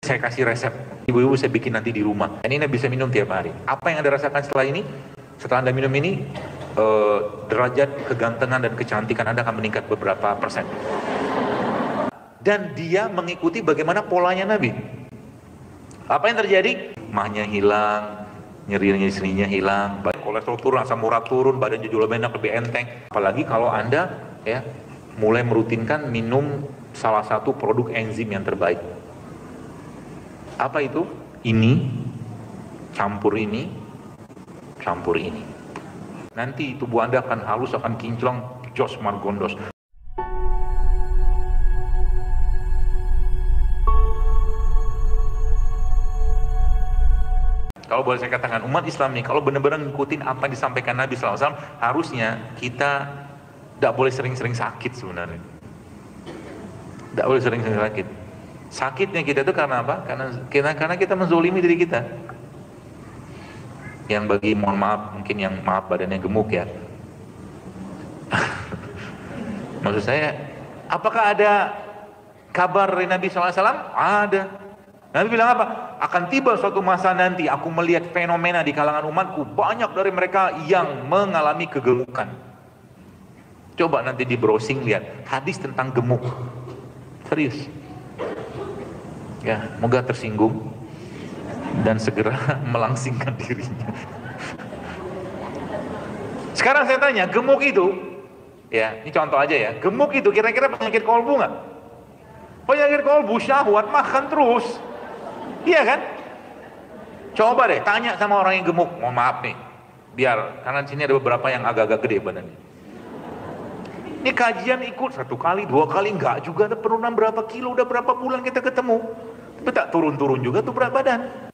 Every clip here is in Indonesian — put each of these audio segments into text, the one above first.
Saya kasih resep, ibu-ibu saya bikin nanti di rumah. Dan ini bisa minum tiap hari. Apa yang Anda rasakan setelah ini? Setelah Anda minum ini, derajat kegantengan dan kecantikan Anda akan meningkat beberapa persen. Dan dia mengikuti bagaimana polanya Nabi. Apa yang terjadi? Mahnya hilang, nyeri-nyerinya hilang, kolesterol turun, asam urat turun, badan jadi lebih enak, lebih enteng. Apalagi kalau Anda ya mulai merutinkan minum salah satu produk enzim yang terbaik. Apa itu? Ini, campur ini, campur ini. Nanti tubuh Anda akan halus, akan kinclong, jos margondos. Kalau boleh saya katakan, umat Islam nih, kalau benar-benar ngikutin apa yang disampaikan Nabi SAW, harusnya kita tidak boleh sering-sering sakit sebenarnya. Tidak boleh sering-sering sakit. Sakitnya kita itu karena apa? Karena kita menzolimi diri kita. Yang bagi, mohon maaf, mungkin yang maaf badannya gemuk ya. Maksud saya, apakah ada kabar dari Nabi SAW? Ada. Nabi bilang apa? Akan tiba suatu masa nanti aku melihat fenomena di kalangan umatku, banyak dari mereka yang mengalami kegemukan. Coba nanti di browsing lihat hadis tentang gemuk. Serius. Ya, moga tersinggung dan segera melangsingkan dirinya. Sekarang saya tanya, gemuk itu, ya, ini contoh aja ya, gemuk itu kira-kira penyakit kolbu nggak? Penyakit kolbu, syahwat, makan terus. Iya kan? Coba deh tanya sama orang yang gemuk. Mohon maaf nih, biar karena di sini ada beberapa yang agak-agak gede badannya. Ini kajian ikut 1 kali, 2 kali, enggak juga ada penurunan berapa kilo, udah berapa bulan kita ketemu. Tapi tak turun-turun juga tuh berat badan.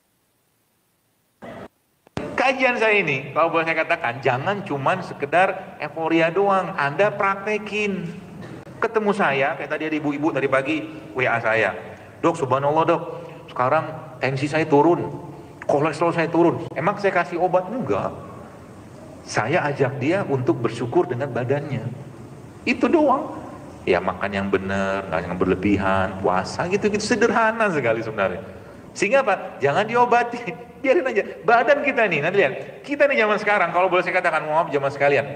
Kajian saya ini, kalau boleh saya katakan, jangan cuman sekedar euforia doang, Anda praktekin. Ketemu saya, kayak tadi ada ibu-ibu tadi pagi WA saya, dok, subhanallah dok, sekarang tensi saya turun, kolesterol saya turun. Emang saya kasih obat? Enggak. Saya ajak dia untuk bersyukur dengan badannya. Itu doang. Ya makan yang benar, nggak yang berlebihan, puasa gitu-gitu, sederhana sekali sebenarnya. Sehingga apa? Jangan diobati, biarin aja. Badan kita nih, nanti lihat. Kita nih zaman sekarang, kalau boleh saya katakan, mohon maaf zaman sekalian.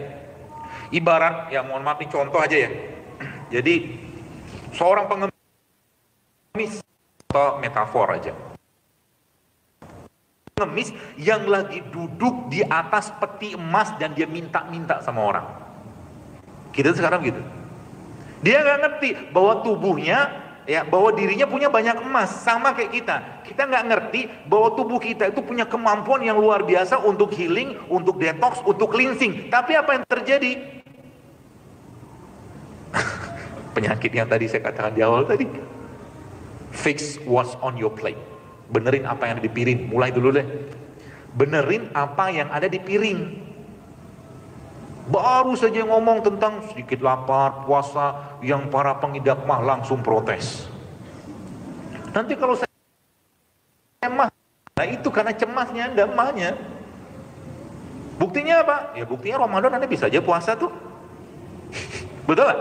Ibarat, ya mohon maaf nih contoh aja ya. Jadi seorang pengemis, atau metafor aja. Pengemis yang lagi duduk di atas peti emas dan dia minta-minta sama orang. Kita sekarang gitu. Dia nggak ngerti bahwa tubuhnya, ya, bahwa dirinya punya banyak emas, sama kayak kita. Kita nggak ngerti bahwa tubuh kita itu punya kemampuan yang luar biasa untuk healing, untuk detox, untuk cleansing. Tapi apa yang terjadi? Penyakit yang tadi saya katakan di awal tadi. Fix what's on your plate. Benerin apa yang ada di piring. Mulai dulu deh. Benerin apa yang ada di piring. Baru saja ngomong tentang sedikit lapar, puasa, yang para pengidap mah langsung protes. Nanti kalau saya mah, nah itu karena cemasnya Anda mahnya. Buktinya apa? Ya buktinya Ramadan Anda bisa aja puasa tuh. Betul gak?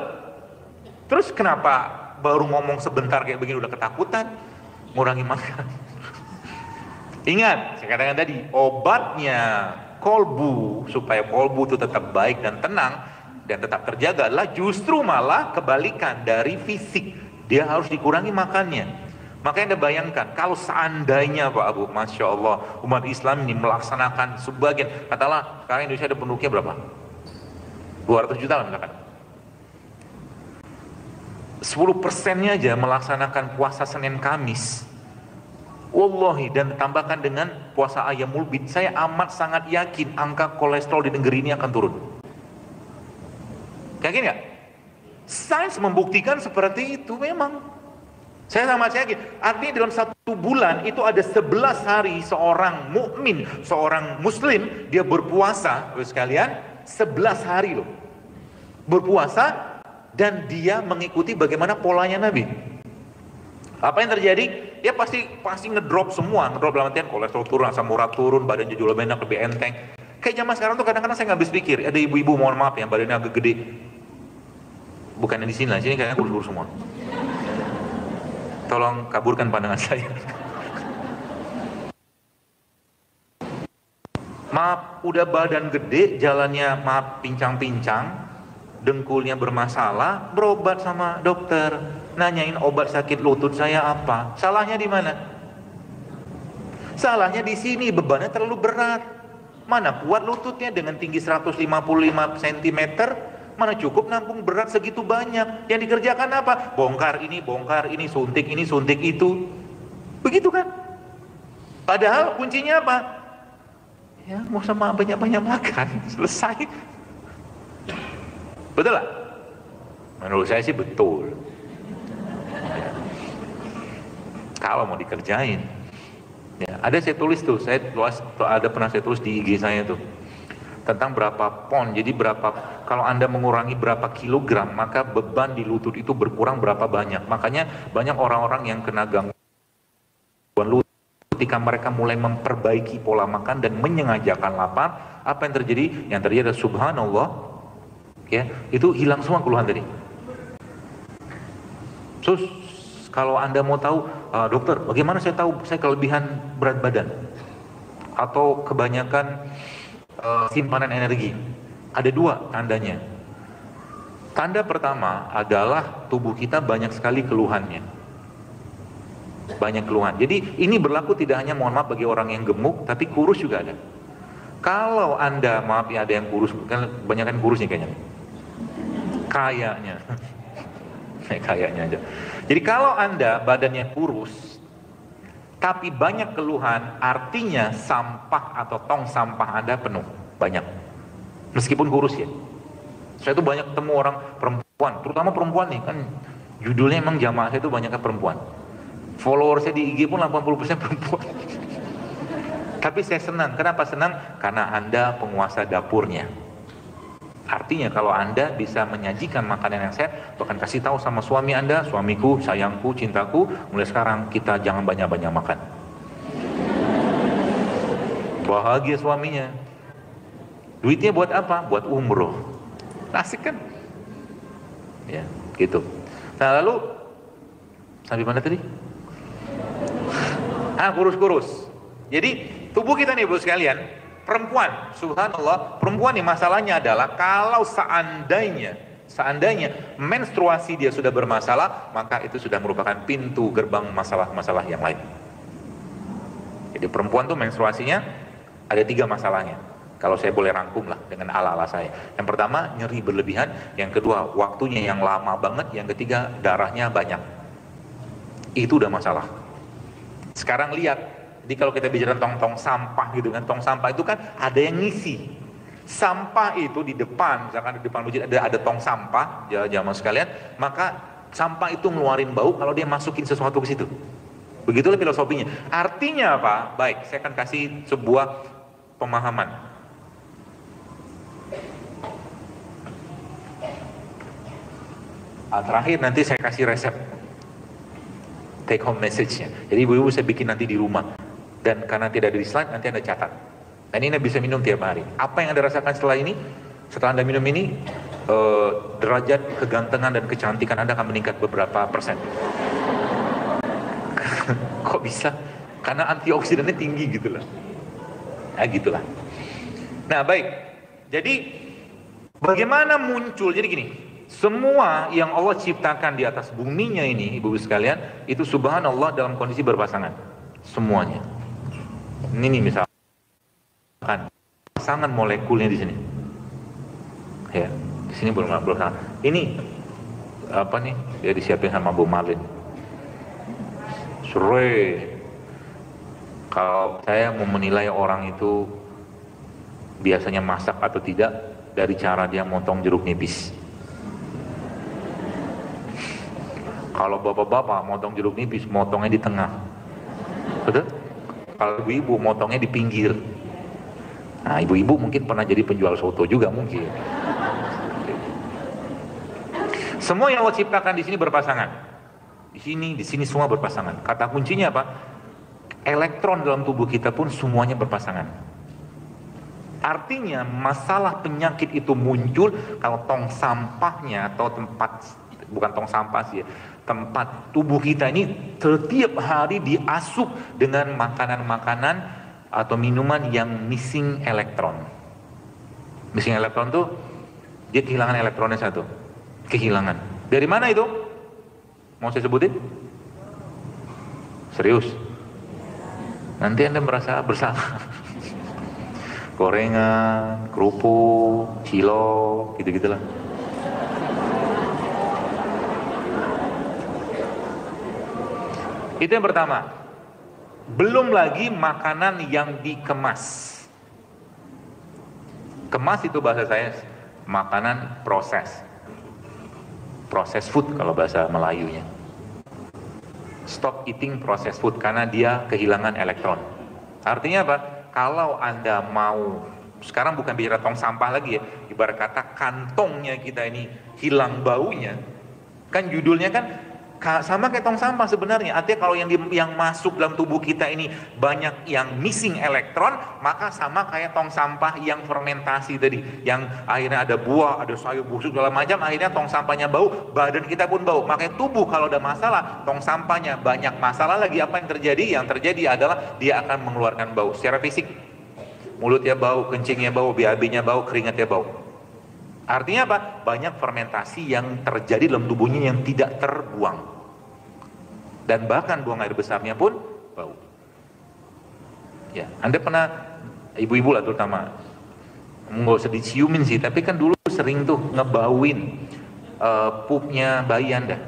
Terus kenapa baru ngomong sebentar kayak begini udah ketakutan? Ngurangi makan. Ingat, saya katakan tadi, obatnya kolbu, supaya kolbu itu tetap baik dan tenang dan tetap terjaga adalah justru malah kebalikan dari fisik. Dia harus dikurangi makannya. Makanya Anda bayangkan, kalau seandainya Pak Abu, Masya Allah, umat Islam ini melaksanakan sebagian, katakanlah sekarang Indonesia ada penduduknya berapa? 200 juta lah misalkan. 10%-nya aja melaksanakan puasa Senin Kamis, wallahi, dan tambahkan dengan puasa Ayyamul Bid, saya amat sangat yakin angka kolesterol di negeri ini akan turun. Yakin nggak? Sains membuktikan seperti itu memang. Saya sangat yakin. Artinya dalam 1 bulan itu ada 11 hari seorang mukmin, seorang muslim, dia berpuasa, sekalian, 11 hari loh. Berpuasa dan dia mengikuti bagaimana polanya Nabi. Apa yang terjadi? Ya pasti ngedrop semua, ngedrop dalam artian kolesterol turun, asam urat turun, badan jadi lebih enak, lebih enteng. Kayak zaman sekarang tuh kadang-kadang saya nggak habis pikir, ada ibu-ibu mohon maaf yang badannya agak gede, bukannya di sini lah, sini kayaknya kurus-kurus semua. Tolong kaburkan pandangan saya. Maaf, udah badan gede, jalannya maaf pincang-pincang, dengkulnya bermasalah, berobat sama dokter, nanyain obat sakit lutut saya apa. Salahnya di mana? Salahnya di sini, bebannya terlalu berat. Mana kuat lututnya dengan tinggi 155 cm, mana cukup nampung berat segitu banyak. Yang dikerjakan apa? Bongkar ini, suntik ini, suntik itu. Begitu kan? Padahal kuncinya apa? Ya, mau sama banyak-banyak makan, selesai. Betul lah? Menurut saya sih betul. Ya. Kalau mau dikerjain. Ya, ada saya tulis tuh, pernah saya tulis di IG saya tuh. Tentang berapa pon, jadi kalau Anda mengurangi berapa kilogram, maka beban di lutut itu berkurang berapa banyak. Makanya banyak orang-orang yang kena gangguan lutut, ketika mereka mulai memperbaiki pola makan dan menyengajakan lapar, apa yang terjadi? Yang terjadi adalah subhanallah, ya, itu hilang semua keluhan tadi. Terus kalau Anda mau tahu, dokter, bagaimana saya tahu saya kelebihan berat badan atau kebanyakan simpanan energi? Ada dua tandanya. Tanda pertama adalah tubuh kita banyak sekali keluhannya, banyak keluhan. Jadi ini berlaku tidak hanya, mohon maaf, bagi orang yang gemuk, tapi kurus juga ada. Kalau Anda, maaf ya, ada yang kurus, kan banyak kan kurusnya kayaknya aja. Jadi kalau Anda badannya kurus tapi banyak keluhan, artinya sampah atau tong sampah Anda penuh, banyak. Meskipun kurus ya. Saya tuh banyak ketemu orang perempuan, terutama perempuan nih, kan judulnya emang jamaah saya tuh banyaknya perempuan. Follower saya di IG pun 80% perempuan. Tapi saya senang. Kenapa senang? Karena Anda penguasa dapurnya. Artinya kalau Anda bisa menyajikan makanan yang sehat, bahkan kasih tahu sama suami Anda, suamiku, sayangku, cintaku, mulai sekarang kita jangan banyak-banyak makan. Bahagia suaminya. Duitnya buat apa? Buat umroh. Asik kan? Ya, gitu. Nah lalu, sampai mana tadi? Kurus-kurus. Jadi tubuh kita nih ibu sekalian, perempuan, subhanallah, perempuan nih masalahnya adalah kalau seandainya menstruasi dia sudah bermasalah, maka itu sudah merupakan pintu gerbang masalah-masalah yang lain. Jadi perempuan tuh menstruasinya ada 3 masalahnya. Kalau saya boleh rangkum lah dengan ala-ala saya. Yang pertama, nyeri berlebihan. Yang kedua, waktunya yang lama banget. Yang ketiga, darahnya banyak. Itu udah masalah. Sekarang lihat, jadi kalau kita bicara tong-tong sampah gitu kan, tong sampah itu kan ada yang ngisi. Sampah itu di depan, misalkan di depan masjid ada tong sampah, jamaah sekalian, maka sampah itu ngeluarin bau kalau dia masukin sesuatu ke situ. Begitulah filosofinya. Artinya apa? Baik, saya akan kasih sebuah pemahaman. Terakhir nanti saya kasih resep take home message-nya. Jadi ibu-ibu saya bikin nanti di rumah. Dan karena tidak ada di slide, nanti Anda catat. Dan ini Anda bisa minum tiap hari. Apa yang Anda rasakan setelah ini? Setelah Anda minum ini, derajat kegantengan dan kecantikan Anda akan meningkat beberapa persen. Kok bisa? Karena antioksidannya tinggi gitu lah. Nah gitulah. Nah baik. Jadi bagaimana muncul? Jadi gini. Semua yang Allah ciptakan di atas buminya ini, ibu-ibu sekalian, itu subhanallah dalam kondisi berpasangan. Semuanya. Ini nih misalkan pasangan molekulnya di sini. Ya, di sini belum. Ini apa nih? Dia disiapin sama Bu Marlin. Sore. Kalau saya mau menilai orang itu biasanya masak atau tidak dari cara dia motong jeruk nipis. Kalau bapak-bapak motong jeruk nipis, motongnya di tengah. Betul? Kalau ibu-ibu motongnya di pinggir. Nah, ibu-ibu mungkin pernah jadi penjual soto juga mungkin. Semua yang Allah ciptakan di sini berpasangan. Di sini semua berpasangan. Kata kuncinya apa? Elektron dalam tubuh kita pun semuanya berpasangan. Artinya masalah penyakit itu muncul kalau tong sampahnya atau bukan tong sampah sih ya, tempat tubuh kita ini setiap hari diasup dengan makanan-makanan atau minuman yang missing elektron. Missing elektron tuh dia kehilangan elektronnya satu. Kehilangan. Dari mana itu? Mau saya sebutin? Serius? Nanti Anda merasa bersalah. Gorengan, kerupuk, cilok, gitu-gitulah. Itu yang pertama. Belum lagi makanan yang dikemas. Kemas itu bahasa saya makanan proses. Processed food kalau bahasa Melayunya. Stop eating processed food karena dia kehilangan elektron. Artinya apa? Kalau Anda mau, sekarang bukan bicara tong sampah lagi ya, ibarat kata kantongnya kita ini hilang baunya, kan judulnya kan sama kayak tong sampah sebenarnya. Artinya kalau yang masuk dalam tubuh kita ini banyak yang missing elektron, maka sama kayak tong sampah yang fermentasi tadi, yang akhirnya ada buah, ada sayur busuk segala macam, akhirnya tong sampahnya bau, badan kita pun bau. Makanya tubuh kalau ada masalah, tong sampahnya banyak masalah lagi, apa yang terjadi? Yang terjadi adalah dia akan mengeluarkan bau secara fisik. Mulutnya bau, kencingnya bau, BAB-nya bau, keringatnya bau. Artinya apa? Banyak fermentasi yang terjadi dalam tubuhnya yang tidak terbuang. Dan bahkan buang air besarnya pun bau. Ya, Anda pernah, ibu-ibu lah terutama, nggak usah diciumin sih, tapi kan dulu sering tuh ngebauin pupnya bayi Anda.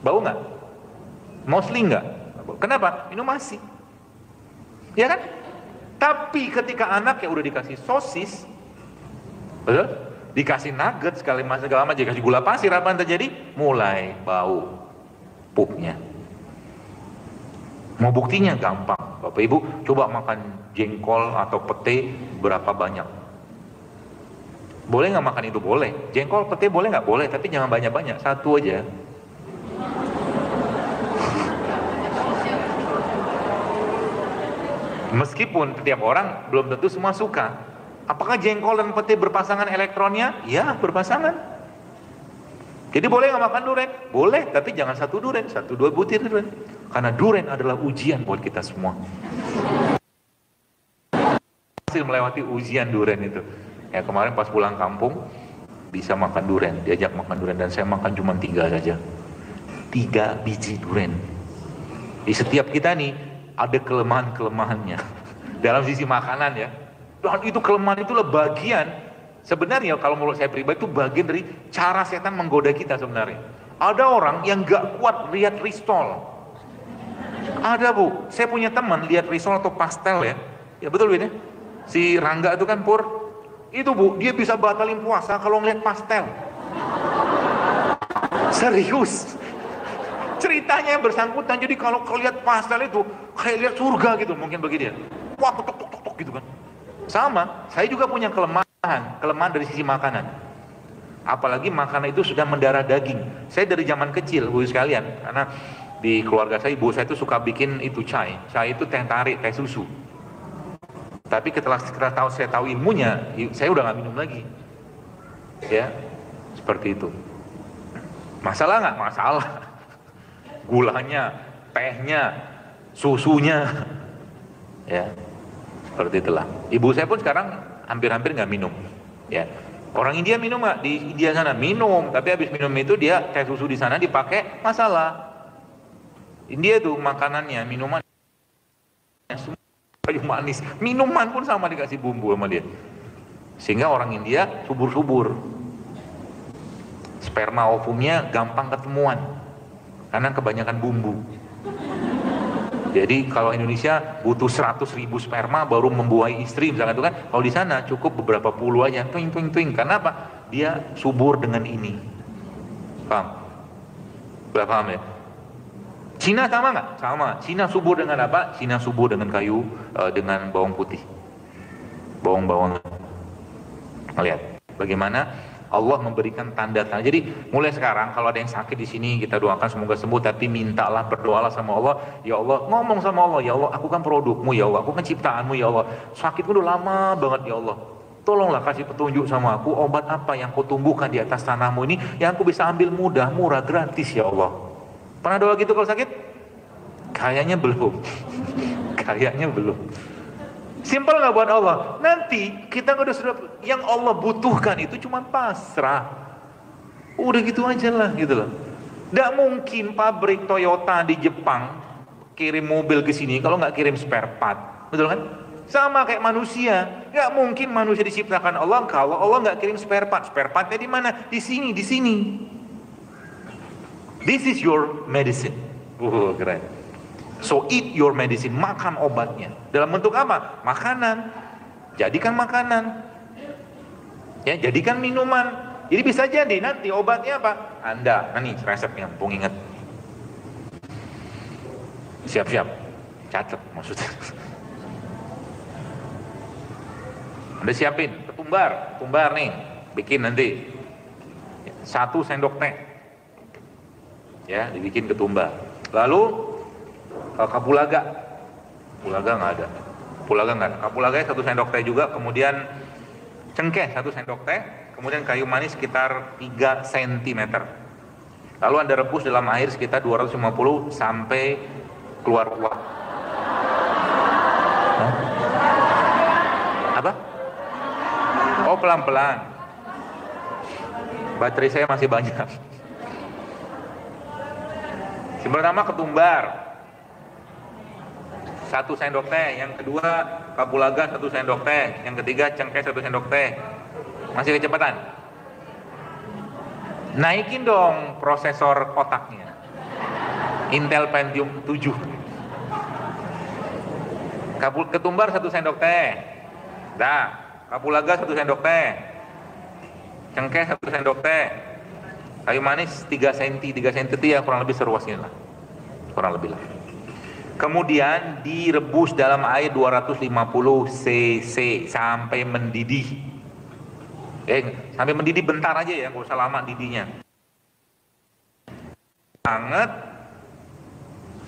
Bau nggak? Mostly nggak. Kenapa? Minum ASI. Ya kan? Tapi ketika anak ya udah dikasih sosis, betul? Dikasih nugget segala macam, dikasih gula pasir, apa yang terjadi? Mulai bau pupnya. Mau buktinya gampang, Bapak Ibu coba makan jengkol atau pete berapa banyak. Boleh nggak makan itu? Boleh. Jengkol, pete boleh nggak? Boleh, tapi jangan banyak-banyak, satu aja. Meskipun setiap orang belum tentu semua suka. Apakah jengkol dan pete berpasangan elektronnya? Ya, berpasangan. Jadi boleh nggak makan durian? Boleh, tapi jangan satu durian, 1-2 butir durian. Karena durian adalah ujian buat kita semua. Hasil melewati ujian durian itu. Ya kemarin pas pulang kampung bisa makan durian, diajak makan durian dan saya makan cuma 3 saja. 3 biji durian. Di setiap kita nih ada kelemahan-kelemahannya dalam sisi makanan ya. Dan itu kelemahan itulah bagian, sebenarnya kalau menurut saya pribadi itu bagian dari cara setan menggoda kita sebenarnya. Ada orang yang gak kuat lihat risol. Ada Bu, saya punya teman lihat risol atau pastel ya. Ya betul Bu ya. Si Rangga itu kan Pur. Itu Bu, dia bisa batalin puasa kalau ngeliat pastel. Serius. Ceritanya yang bersangkutan, jadi kalau lihat pastel itu kayak lihat surga gitu mungkin bagi dia. Wah, tok gitu kan. Sama, saya juga punya kelemahan dari sisi makanan. Apalagi makanan itu sudah mendarah daging. Saya dari zaman kecil, Bu sekalian, karena di keluarga saya, ibu saya itu suka bikin itu chai. Chai itu teh tarik, teh susu. Tapi setelah saya tahu ilmunya, saya udah nggak minum lagi. Ya, seperti itu. Masalah nggak? Masalah. Gulanya, tehnya, susunya, ya. Seperti itulah. Ibu saya pun sekarang hampir-hampir nggak minum. Ya, orang India minum nggak? Di India sana minum, tapi habis minum itu dia teh susu di sana dipakai masalah. India tuh makanannya, minuman semua kayu manis, minuman pun sama dikasih bumbu sama dia. Sehingga orang India subur-subur. Sperma ovumnya gampang ketemuan karena kebanyakan bumbu. Jadi kalau Indonesia butuh 100.000 sperma baru membuahi istri misalkan itu kan, kalau di sana cukup beberapa puluh aja, twing. Karena apa? Dia subur dengan ini. Paham? Paham ya? Cina sama nggak? Sama. Cina subur dengan apa? Cina subur dengan kayu, dengan bawang putih, bawang-bawangan. Lihat bagaimana Allah memberikan tanda-tanda. Jadi mulai sekarang kalau ada yang sakit di sini kita doakan semoga sembuh, tapi mintalah, berdoalah sama Allah. Ya Allah, ngomong sama Allah, ya Allah, aku kan produkmu ya Allah, aku kan ciptaanmu ya Allah. Sakitku udah lama banget ya Allah. Tolonglah kasih petunjuk sama aku, obat apa yang kau tumbuhkan di atas tanahmu ini yang aku bisa ambil mudah, murah, gratis ya Allah. Pernah doa gitu kalau sakit? Kayaknya belum. Kayaknya belum. Simple nggak buat Allah? Nanti kita sudah yang Allah butuhkan itu cuma pasrah. Udah gitu aja lah gitu loh. Nggak mungkin pabrik Toyota di Jepang kirim mobil ke sini kalau nggak kirim spare part, betul kan? Sama kayak manusia, nggak mungkin manusia diciptakan Allah kalau Allah nggak kirim spare part. Spare partnya di mana? Di sini, di sini. This is your medicine. Keren. So eat your medicine, makan obatnya. Dalam bentuk apa? Makanan. Jadikan makanan. Ya, jadikan minuman. Jadi bisa jadi nanti obatnya apa? Anda, nih resepnya, mumpung ingat. Siap-siap. Catat maksudnya. Anda siapin ketumbar, nih, bikin nanti 1 sendok teh. Ya, dibikin ketumbar. Lalu kapulaga nggak ada. Kapulaga 1 sendok teh juga, kemudian cengkeh 1 sendok teh, kemudian kayu manis sekitar 3 cm. Lalu Anda rebus dalam air sekitar 250 sampai keluar uap. Apa? Oh, pelan-pelan. Baterai saya masih banyak. Yang pertama ketumbar 1 sendok teh, yang kedua kapulaga 1 sendok teh, yang ketiga cengkeh 1 sendok teh. Masih kecepatan? Naikin dong prosesor otaknya. Intel Pentium 7. Ketumbar 1 sendok teh. Dah, kapulaga 1 sendok teh. Cengkeh 1 sendok teh. Kayu manis 3 cm itu ya kurang lebih seruas ini lah. Kurang lebih lah. Kemudian direbus dalam air 250 cc sampai mendidih. Sampai mendidih bentar aja ya, nggak usah lama didihnya. Hangat.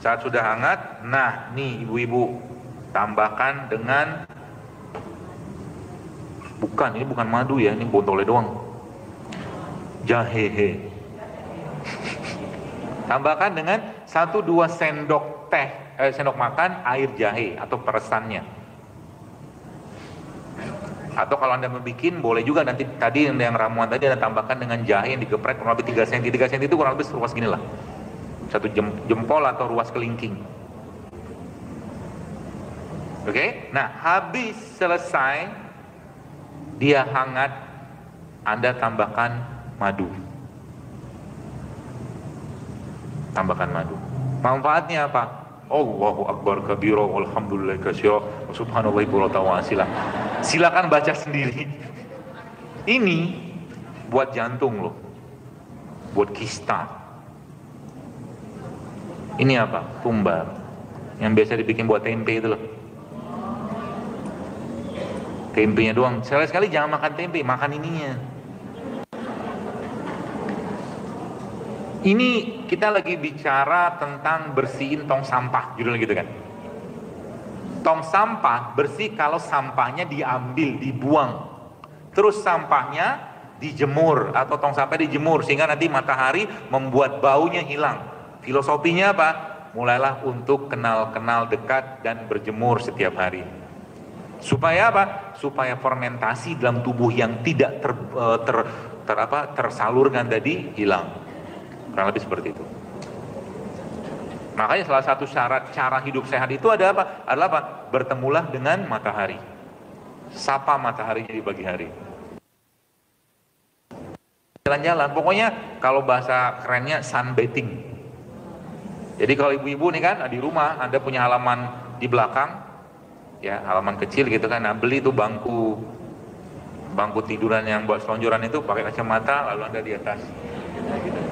Saat sudah hangat, nah nih ibu-ibu tambahkan dengan ini bukan madu ya, ini botolnya doang. Jahe. Tambahkan dengan 1-2 sendok teh, sendok makan air jahe atau peresannya. Atau kalau Anda membuat, boleh juga nanti tadi yang ramuan tadi Anda tambahkan dengan jahe yang digeprek kurang lebih 3 cm. 3 cm itu kurang lebih seruas gini lah. 1 jempol atau ruas kelingking. Oke? Nah, habis selesai dia hangat, Anda tambahkan madu. Tambahkan madu. Manfaatnya apa? Allahu Akbar kabira walhamdulillah katsira wa subhanallahi bukratan wa asila. Silakan baca sendiri. Ini buat jantung loh. Buat kista. Ini apa? Tumbar. Yang biasa dibikin buat tempe itu loh. Tempenya doang. Sekali-sekali jangan makan tempe, makan ininya. Ini kita lagi bicara tentang bersihin tong sampah, judulnya gitu kan. Tong sampah bersih kalau sampahnya diambil, dibuang. Terus sampahnya dijemur atau tong sampah dijemur sehingga nanti matahari membuat baunya hilang. Filosofinya apa? Mulailah untuk kenal-kenal dekat dan berjemur setiap hari. Supaya apa? Supaya fermentasi dalam tubuh yang tidak tersalurkan tadi hilang. Kurang lebih seperti itu. Makanya salah satu syarat cara hidup sehat itu adalah apa? Bertemulah dengan matahari. Sapa mataharinya di pagi hari. Jalan-jalan, pokoknya kalau bahasa kerennya sunbathing. Jadi kalau ibu-ibu nih kan di rumah, Anda punya halaman di belakang, ya halaman kecil gitu kan, nah beli tuh bangku tiduran yang buat selonjoran itu pakai kacamata, lalu Anda di atas.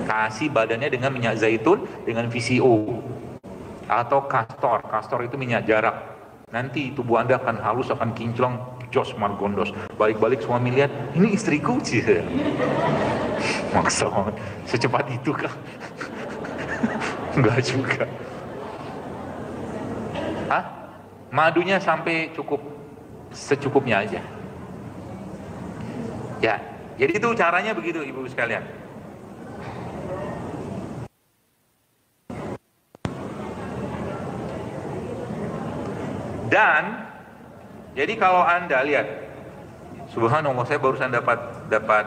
Kasih badannya dengan minyak zaitun dengan VCO atau kastor itu minyak jarak. Nanti tubuh Anda akan halus, akan kinclong, jos margondos. Balik-balik suami lihat, ini istriku sih. Maksud secepat itu kah? Enggak juga. Madunya sampai secukupnya aja. Ya, jadi itu caranya begitu ibu sekalian. Dan Jadi kalau Anda lihat, subhanallah, saya barusan dapat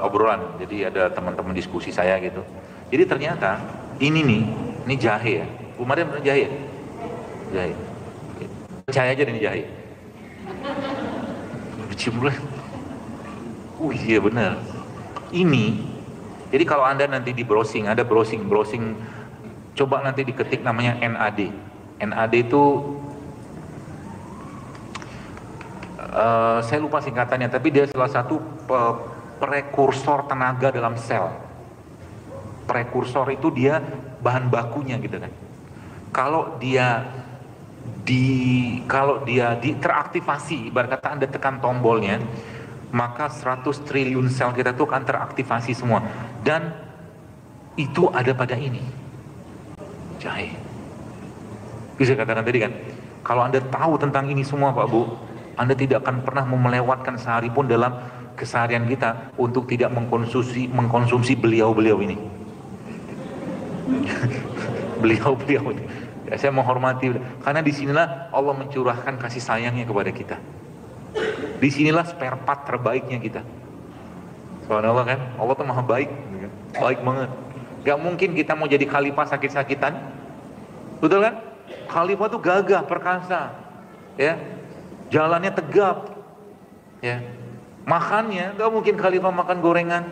obrolan. Jadi ada teman-teman diskusi saya gitu. Jadi ternyata ini jahe ya. Kemarin benar jahe ya? Jahe. Percaya aja ini jahe. Bercium. Oh iya benar. Ini. Jadi kalau Anda nanti di browsing, ada browsing, coba nanti diketik namanya NAD. NAD itu saya lupa singkatannya, tapi dia salah satu prekursor tenaga dalam sel. Prekursor itu dia bahan bakunya gitu kan. Kalau dia teraktivasi, ibarat kata Anda tekan tombolnya, maka 100 triliun sel kita itu akan teraktivasi semua. Dan itu ada pada ini, jahe. Bisa katakan tadi kan, kalau Anda tahu tentang ini semua Pak Bu, Anda tidak akan pernah melewatkan sehari pun dalam keseharian kita untuk tidak mengkonsumsi beliau-beliau ini. Beliau-beliau ini. Ya, saya menghormati, karena disinilah Allah mencurahkan kasih sayangnya kepada kita. Disinilah spare part terbaiknya kita. Subhanallah kan, Allah tuh maha baik, baik banget. Gak mungkin kita mau jadi khalifah sakit-sakitan, betul kan? Khalifah tuh gagah, perkasa, ya, jalannya tegap, ya, makannya gak mungkin khalifah makan gorengan.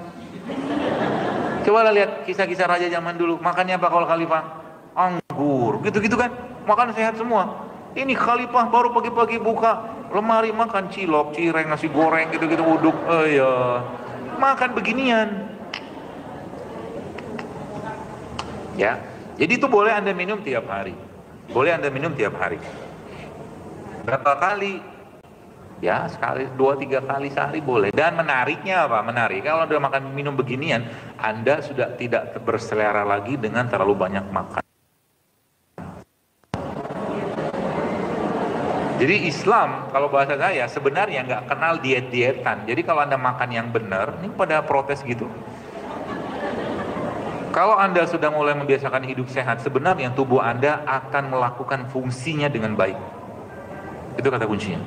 Coba lihat kisah-kisah raja zaman dulu, makannya apa kalau khalifah? Anggur, gitu-gitu kan, makan sehat semua. Ini khalifah baru pagi-pagi buka lemari makan cilok, cireng, nasi goreng, gitu-gitu uduk, ya, makan beginian. Ya, jadi itu boleh Anda minum tiap hari. Boleh Anda minum tiap hari. Berapa kali? Ya, sekali, 2-3 kali sehari boleh. Dan menariknya apa? Menarik, kalau Anda makan minum beginian, Anda sudah tidak berselera lagi dengan terlalu banyak makan. Jadi Islam, kalau bahasa saya, sebenarnya nggak kenal diet-dietan. Jadi kalau Anda makan yang benar, ini pada protes gitu. Kalau Anda sudah mulai membiasakan hidup sehat, sebenarnya tubuh Anda akan melakukan fungsinya dengan baik. Itu kata kuncinya.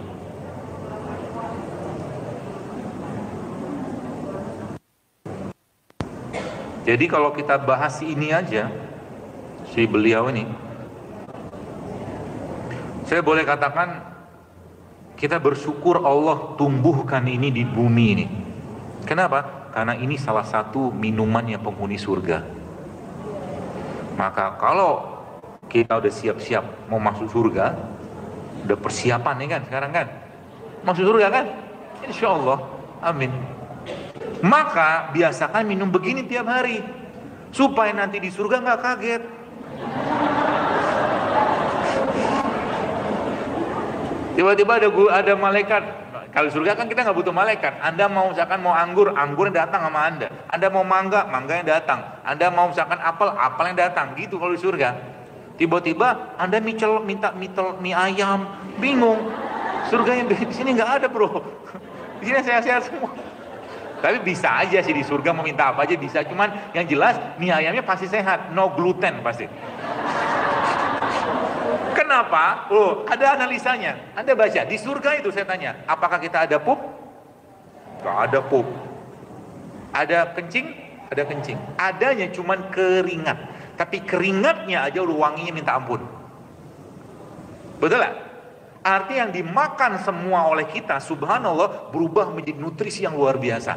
Jadi kalau kita bahas ini aja, si beliau ini, saya boleh katakan kita bersyukur Allah tumbuhkan ini di bumi ini. Kenapa? Karena ini salah satu minumannya penghuni surga. Maka kalau kita udah siap-siap mau masuk surga, udah persiapan nih kan sekarang kan, masuk surga kan? Insya Allah, amin. Maka biasakan minum begini tiap hari, supaya nanti di surga nggak kaget. Tiba-tiba ada malaikat. Kalau surga kan kita nggak butuh malaikat. Anda mau misalkan mau anggur yang datang sama Anda. Anda mau mangga yang datang. Anda mau misalkan apel yang datang. Gitu kalau di surga. Tiba-tiba Anda minta mie ayam, bingung. Surga yang di sini nggak ada bro. Di sini sehat-sehat semua. Tapi bisa aja sih di surga mau minta apa aja bisa. Cuman yang jelas mie ayamnya pasti sehat, no gluten pasti. Kenapa? Oh, ada analisanya. Anda baca, di surga itu saya tanya, apakah kita ada pup? Gak ada pup. Ada kencing? Ada kencing. Adanya cuman keringat. Tapi keringatnya aja wanginya minta ampun. Betul gak? Arti yang dimakan semua oleh kita, subhanallah, berubah menjadi nutrisi yang luar biasa.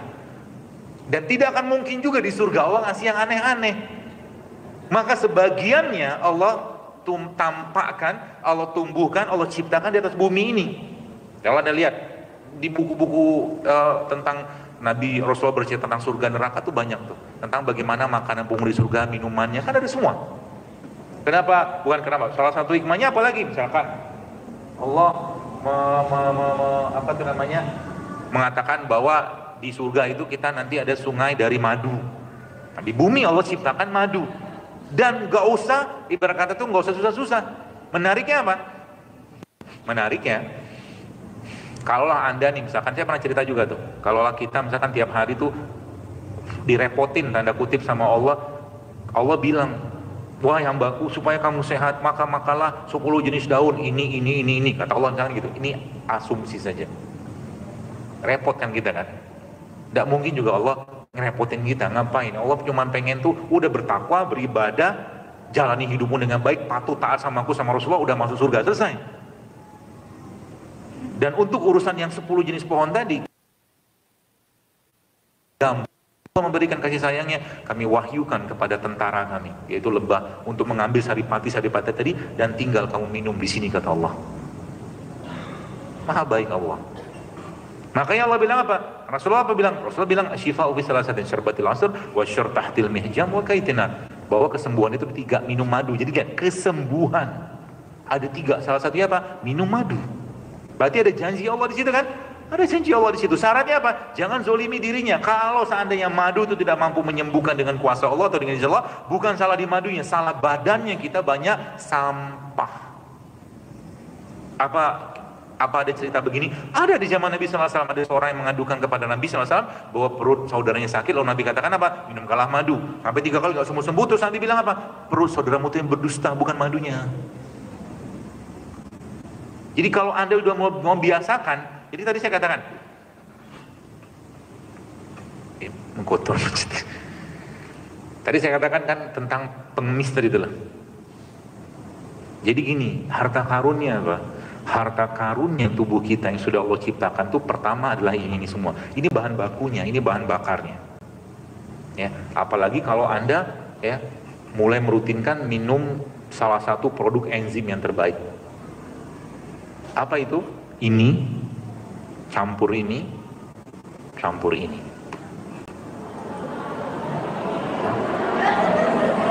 Dan tidak akan mungkin juga di surga Allah ngasih yang aneh-aneh. Maka sebagiannya Allah tampakkan, Allah tumbuhkan, Allah ciptakan di atas bumi ini. Kalau Anda lihat di buku-buku tentang Nabi Rasulullah bercerita tentang surga neraka tuh banyak tuh, tentang bagaimana makanan penghuni surga, minumannya kan ada semua. Kenapa? Bukan kenapa. Salah satu hikmahnya apa lagi? Misalkan Allah mengatakan bahwa di surga itu kita nanti ada sungai dari madu. Nah, di bumi Allah ciptakan madu. Dan gak usah, ibarat kata tuh gak usah susah-susah. Menariknya apa? Menariknya, kalaulah Anda nih, misalkan saya pernah cerita juga tuh, kalaulah kita misalkan tiap hari tuh direpotin tanda kutip sama Allah, Allah bilang, Wah yang baku supaya kamu sehat maka makalah 10 jenis daun ini kata Allah, jangan gitu. Ini asumsi saja. Repot kan kita kan. Tidak mungkin juga Allah ngerepotin kita. Ngapain? Allah cuma pengen tuh udah bertakwa, beribadah, jalani hidupmu dengan baik, patuh taat sama aku sama Rasulullah, udah masuk surga, selesai. Dan untuk urusan yang 10 jenis pohon tadi, Allah memberikan kasih sayangnya, kami wahyukan kepada tentara kami, yaitu lebah, untuk mengambil saripati tadi dan tinggal kamu minum di sini, kata Allah. Maha baik Allah. Makanya Allah bilang apa? Rasulullah apa bilang? Rasulullah bilang syifa'u fi salasatin syarbatil asr wa syur tahtil mihjam wa kaitina. Bahwa kesembuhan itu 3, minum madu. Jadi kan kesembuhan ada 3. Salah satunya apa? Minum madu. Berarti ada janji Allah di situ kan? Ada janji Allah di situ. Syaratnya apa? Jangan zolimi dirinya. Kalau seandainya madu itu tidak mampu menyembuhkan dengan kuasa Allah atau dengan izin Allah, bukan salah di madunya, salah badannya kita banyak sampah. Apa ada cerita begini? Ada di zaman Nabi SAW, ada seorang yang mengadukan kepada Nabi SAW bahwa perut saudaranya sakit, lalu Nabi katakan apa? Minumkanlah madu. Sampai 3 kali gak sembuh-sembuh, terus Nabi bilang apa? Perut saudaramu itu yang berdusta, bukan madunya. Jadi kalau Anda sudah mau biasakan, jadi tadi saya katakan mengkotor. Tadi saya katakan kan tentang pengemis tadi itulah. Jadi gini, harta karunnya apa? Harta karunnya tubuh kita yang sudah Allah ciptakan tuh pertama adalah ini semua. Ini bahan bakunya, ini bahan bakarnya. Ya, apalagi kalau Anda ya mulai merutinkan minum salah satu produk enzim yang terbaik. Apa itu? Ini campur ini, campur ini.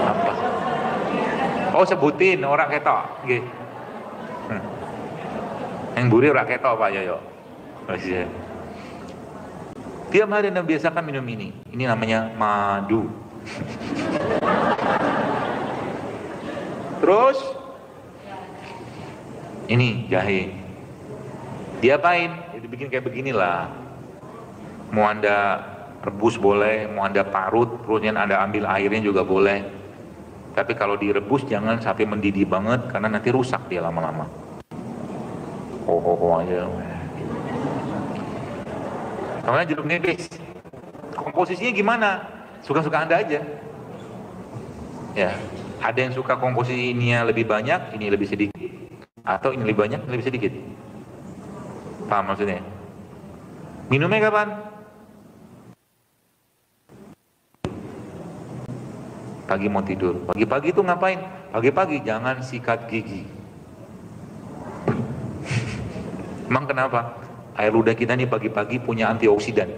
Apa? Oh sebutin orang ketok, nggih. Yang buri orang ketok Pak Yoyo. Tiap hari Anda biasakan minum ini. Ini namanya madu. Terus ini jahe. Diapain? Dibikin kayak beginilah. Mau Anda rebus boleh, mau Anda parut, terusnya Anda ambil airnya juga boleh. Tapi kalau direbus jangan sampai mendidih banget karena nanti rusak dia lama-lama. Oh aja. Soalnya jeruk nipis, komposisinya gimana? Suka-suka Anda aja. Ya, ada yang suka komposisi ininya lebih banyak, ini lebih sedikit, atau ini lebih banyak, ini lebih sedikit. Paham maksudnya? Minumnya kapan? Pagi mau tidur. Pagi-pagi itu ngapain? Pagi-pagi jangan sikat gigi. Emang kenapa? Air ludah kita nih pagi-pagi punya antioksidan.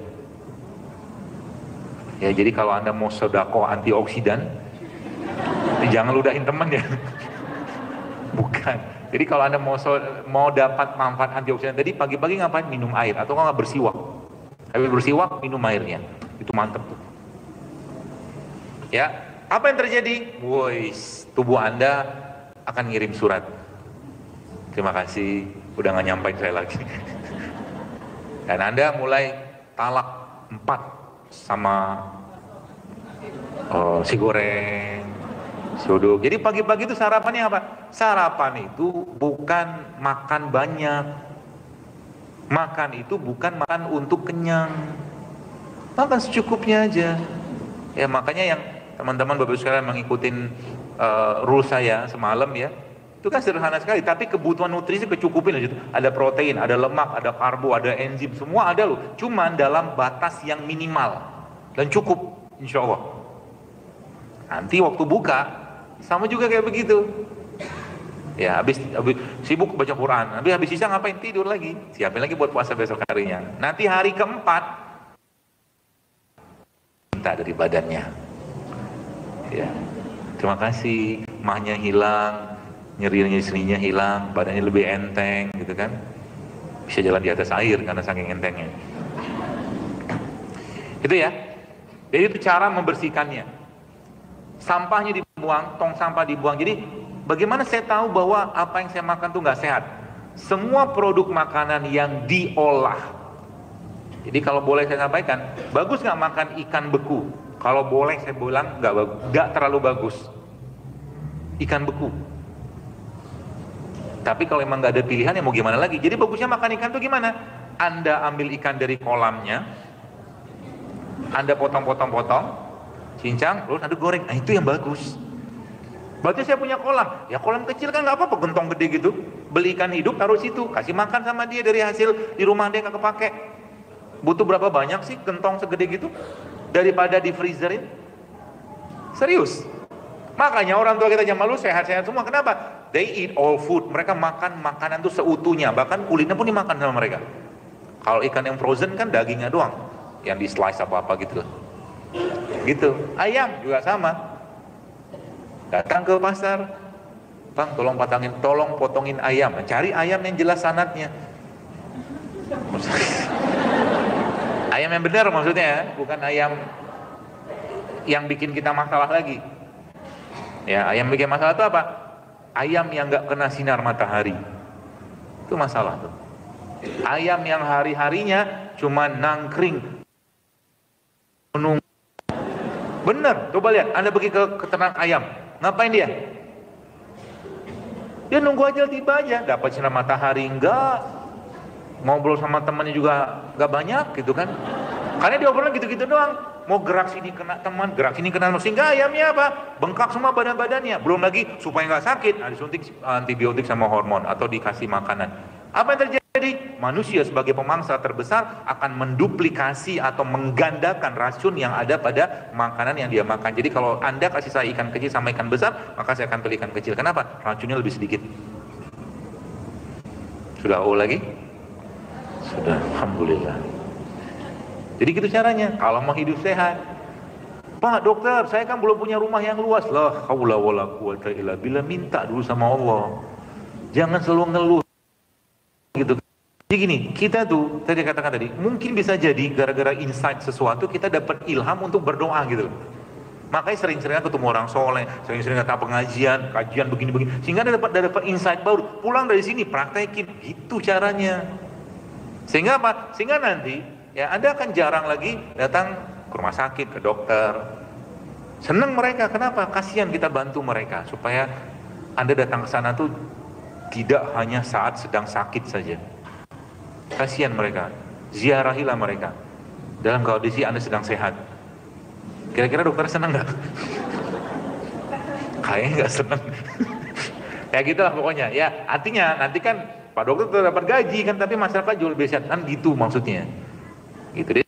Ya jadi kalau Anda mau sedekah antioksidan, jangan ludahin teman ya. Bukan. Jadi kalau Anda mau dapat manfaat antioksidan tadi, pagi-pagi ngapain? Minum air, atau nggak bersiwak. Habis bersiwak, minum airnya. Itu mantep tuh. Ya, apa yang terjadi? Wois, tubuh Anda akan ngirim surat. Terima kasih, udah nggak nyampein saya lagi. Dan Anda mulai talak 4 sama si goreng, sodok. Jadi pagi-pagi itu sarapannya apa? Sarapan itu bukan makan banyak. Makan itu bukan makan untuk kenyang. Makan secukupnya aja. Ya makanya yang teman-teman Bapak Ibu sekalian mengikuti rule saya semalam ya. Itu kan sederhana sekali, tapi kebutuhan nutrisi kecukupin aja. Ada protein, ada lemak, ada karbo, ada enzim, semua ada loh. Cuman dalam batas yang minimal dan cukup, insya Allah. Nanti waktu buka sama juga kayak begitu. Ya habis sibuk baca Quran, habis sisa ngapain? Tidur lagi, siapin lagi buat puasa besok harinya. Nanti hari keempat minta dari badannya. Ya, terima kasih, mahnya hilang, nyeri-nyerinya hilang, badannya lebih enteng, gitu kan? Bisa jalan di atas air karena saking entengnya. Itu ya. Jadi itu cara membersihkannya. Sampahnya dibuang, tong sampah dibuang. Jadi bagaimana saya tahu bahwa apa yang saya makan tuh nggak sehat? Semua produk makanan yang diolah. Jadi kalau boleh saya sampaikan, bagus nggak makan ikan beku? Kalau boleh saya bilang nggak terlalu bagus. ikan beku. Tapi kalau emang nggak ada pilihan ya mau gimana lagi. Jadi bagusnya makan ikan tuh gimana? Anda ambil ikan dari kolamnya, Anda potong-potong-potong, cincang, terus Anda goreng. Nah itu yang bagus. Berarti saya punya kolam, ya kolam kecil kan nggak apa-apa, gentong gede gitu. Beli ikan hidup, taruh situ, kasih makan sama dia dari hasil di rumah dia nggak kepake. Butuh berapa banyak sih gentong segede gitu? Daripada di freezerin. Serius. Makanya orang tua kita zaman dulu sehat-sehat semua. Kenapa? They eat all food. Mereka makan makanan tuh seutuhnya. Bahkan kulitnya pun dimakan sama mereka. Kalau ikan yang frozen kan dagingnya doang, yang di slice apa-apa gitu. Gitu. Ayam juga sama. Datang ke pasar, Bang tolong potongin ayam. Cari ayam yang jelas sanatnya. Ayam yang benar maksudnya, bukan ayam yang bikin kita masalah lagi. Ya, ayam bikin masalah itu apa? Ayam yang nggak kena sinar matahari. Itu masalah tuh. Ayam yang hari-harinya cuma nangkring menunggu. Bener, coba lihat, Anda pergi ke ternak ayam, ngapain dia? Dia nunggu aja tiba aja, dapat sinar matahari enggak, ngobrol sama temannya juga enggak banyak gitu kan. Karena dia obrolan gitu-gitu doang. Mau gerak sini kena teman, gerak sini kena teman, sehingga ayamnya apa? Bengkak semua badan-badannya. Belum lagi supaya nggak sakit, disuntik antibiotik sama hormon atau dikasih makanan. Apa yang terjadi? Manusia sebagai pemangsa terbesar akan menduplikasi atau menggandakan racun yang ada pada makanan yang dia makan. Jadi kalau Anda kasih saya ikan kecil sama ikan besar, maka saya akan pilih ikan kecil. Kenapa? Racunnya lebih sedikit. Sudah lagi? Sudah, alhamdulillah. Jadi gitu caranya, kalau mau hidup sehat. Pak dokter, saya kan belum punya rumah yang luas. La haula wala quwata illa billah, minta dulu sama Allah. Jangan selalu ngeluh gitu. Jadi gini, kita tuh tadi katakan tadi, mungkin bisa jadi gara-gara insight sesuatu kita dapat ilham untuk berdoa gitu. Makanya sering-sering ketemu orang soleh, sering-sering datang pengajian, kajian begini-begini, sehingga dapat insight baru. Pulang dari sini praktekin, gitu caranya. Sehingga apa? Sehingga nanti ya Anda akan jarang lagi datang ke rumah sakit, ke dokter. Senang mereka, kenapa? Kasihan kita bantu mereka supaya Anda datang ke sana tuh tidak hanya saat sedang sakit saja. Kasihan mereka, ziarahilah mereka dalam kondisi Anda sedang sehat. Kira-kira dokter senang nggak? Kayaknya nggak senang. Ya gitulah pokoknya. Ya artinya nanti kan Pak dokter tetap dapat gaji kan, tapi masyarakat jual lebih sehat kan, gitu maksudnya. Gitu deh.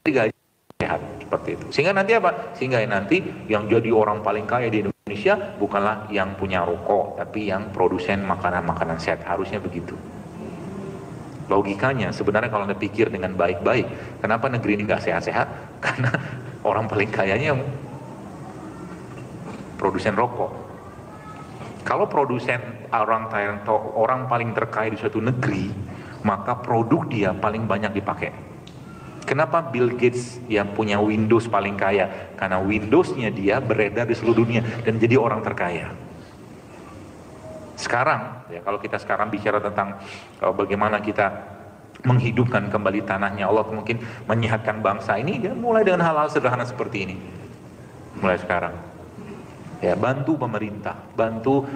Gaji sehat seperti itu. Sehingga nanti apa? Sehingga nanti yang jadi orang paling kaya di Indonesia bukanlah yang punya rokok, tapi yang produsen makanan-makanan sehat. Harusnya begitu. Logikanya sebenarnya kalau Anda pikir dengan baik-baik, kenapa negeri ini nggak sehat-sehat? Karena orang paling kayanya produsen rokok. Kalau produsen orang paling terkaya di suatu negeri, maka produk dia paling banyak dipakai. Kenapa Bill Gates yang punya Windows paling kaya? Karena Windowsnya dia beredar di seluruh dunia dan jadi orang terkaya. Sekarang, ya kalau kita sekarang bicara tentang bagaimana kita menghidupkan kembali tanahnya Allah, mungkin menyehatkan bangsa ini, ya mulai dengan hal-hal sederhana seperti ini. Mulai sekarang. Ya, bantu pemerintah, bantu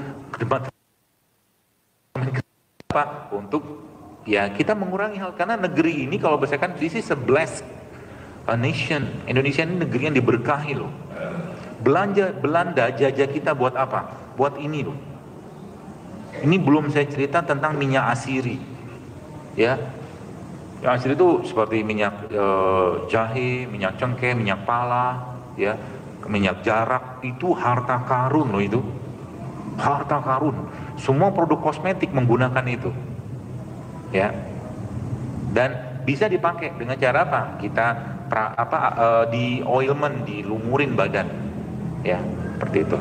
untuk ya kita mengurangi hal, karena negeri ini kalau berdasarkan this is a blessed nation. Indonesia ini negeri yang diberkahi loh. Belanda jajah kita buat apa? Buat ini loh. Ini belum saya cerita tentang minyak asiri, ya. Yang asiri itu seperti minyak jahe, minyak cengkeh, minyak pala, ya, minyak jarak, itu harta karun loh itu, harta karun. Semua produk kosmetik menggunakan itu, ya. Dan bisa dipakai dengan cara apa? Kita di oilment, dilumurin badan, ya, seperti itu.